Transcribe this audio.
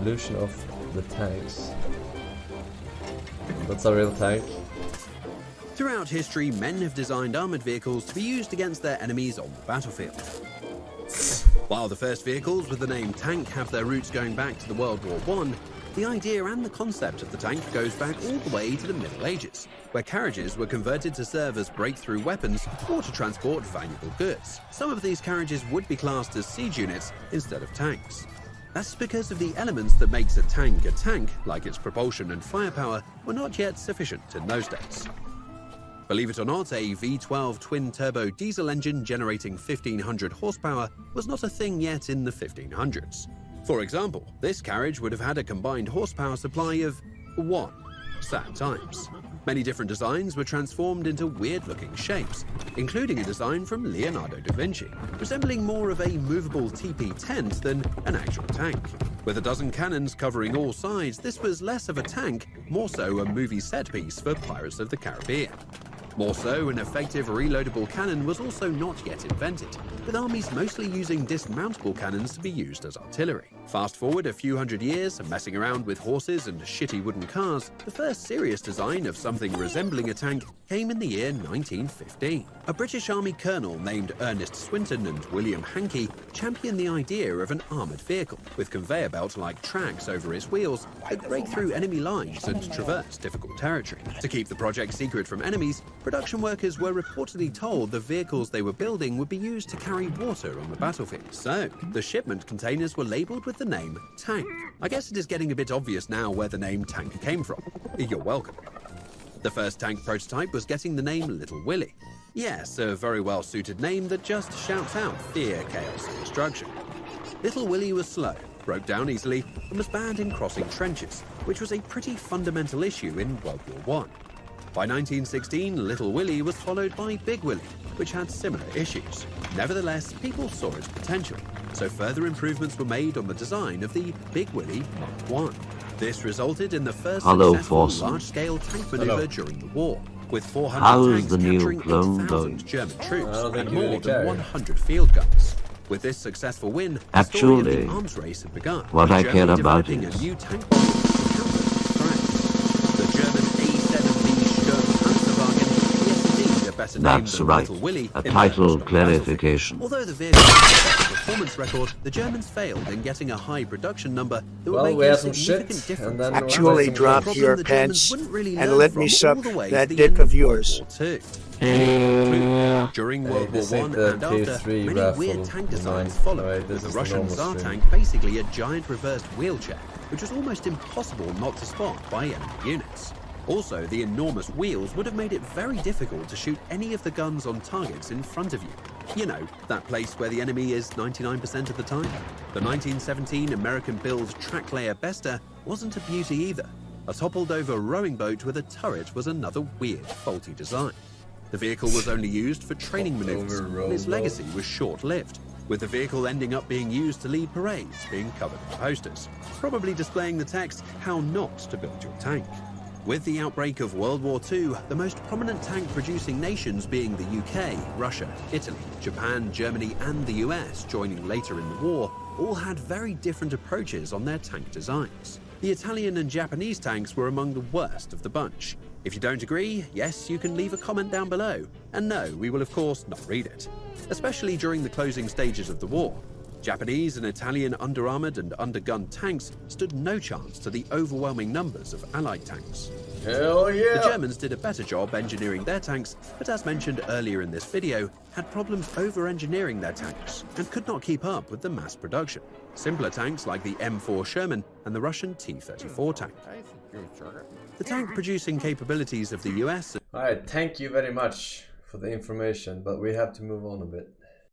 evolution of the tanks. That's a real tank. Throughout history, men have designed armored vehicles to be used against their enemies on the battlefield. While the first vehicles with the name tank have their roots going back to the World War I, the idea and the concept of the tank goes back all the way to the Middle Ages, where carriages were converted to serve as breakthrough weapons or to transport valuable goods. Some of these carriages would be classed as siege units instead of tanks. That's because of the elements that makes a tank, like its propulsion and firepower, were not yet sufficient in those days. Believe it or not, a V12 twin-turbo diesel engine generating 1500 horsepower was not a thing yet in the 1500s. For example, this carriage would have had a combined horsepower supply of 1. Sad times. Many different designs were transformed into weird-looking shapes, including a design from Leonardo da Vinci, resembling more of a movable teepee tent than an actual tank. With a dozen cannons covering all sides, this was less of a tank, more so a movie set piece for Pirates of the Caribbean. More so, an effective reloadable cannon was also not yet invented, with armies mostly using dismountable cannons to be used as artillery. Fast forward a few hundred years, messing around with horses and shitty wooden cars, the first serious design of something resembling a tank came in the year 1915. A British Army colonel named Ernest Swinton and William Hankey championed the idea of an armoured vehicle, with conveyor belt-like tracks over its wheels that break through enemy lines and traverse difficult territory. To keep the project secret from enemies, production workers were reportedly told the vehicles they were building would be used to carry water on the battlefield. So, the shipment containers were labelled with the name Tank. I guess it is getting a bit obvious now where the name Tank came from. You're welcome. The first tank prototype was getting the name Little Willie. Yes, a very well-suited name that just shouts out fear, chaos, and destruction. Little Willie was slow, broke down easily, and was bad in crossing trenches, which was a pretty fundamental issue in World War I. By 1916, Little Willie was followed by Big Willie, which had similar issues. Nevertheless, people saw its potential, so further improvements were made on the design of the Big Willie Mark I. This resulted in the first successful Forsen. large-scale tank maneuver during the war, with 400 How's tanks the new capturing clone 8,000 going? German troops I don't think and you more really than care. 100 field guns. With this successful win, the story of the Actually, arms race had begun. what I Germany care about developing is a new tank model to counter this threat. The German A7V Sturmpanzerwagen, yes indeed, a better name That's than right. Little Willie, A emerged title on the clarification. battlefield. Although the vehicle set a performance record, the Germans failed in getting a high production number that would Well, make we a have some shit, significant difference. and then in we'll Actually, have some drop shit. your the Germans pants wouldn't really and learn let me from suck all the way that to the dick end of World yours. War II. During World this War I ain't the and after, P3 many raffle weird tank designs design. followed, Alright, this with the is the Russian normal Tsar stream. tank basically a giant reversed wheelchair, which was almost impossible not to spot by enemy units. Also, the enormous wheels would have made it very difficult to shoot any of the guns on targets in front of you. You know, that place where the enemy is 99% of the time? The 1917 American-built track-layer Bester wasn't a beauty either. A toppled-over rowing boat with a turret was another weird, faulty design. The vehicle was only used for training maneuvers, and its legacy was short-lived, with the vehicle ending up being used to lead parades being covered in posters, probably displaying the text, "How not to build your tank." With the outbreak of World War II, the most prominent tank-producing nations being the UK, Russia, Italy, Japan, Germany, and the US joining later in the war, all had very different approaches on their tank designs. The Italian and Japanese tanks were among the worst of the bunch. If you don't agree, yes, you can leave a comment down below. And no, we will of course not read it. Especially during the closing stages of the war. Japanese and Italian under-armored and undergunned tanks stood no chance to the overwhelming numbers of Allied tanks. Hell yeah! The Germans did a better job engineering their tanks, but as mentioned earlier in this video, had problems over-engineering their tanks and could not keep up with the mass production. Simpler tanks like the M4 Sherman and the Russian T-34 tank. The tank-producing capabilities of the US... Alright, thank you very much for the information, but we have to move on a bit.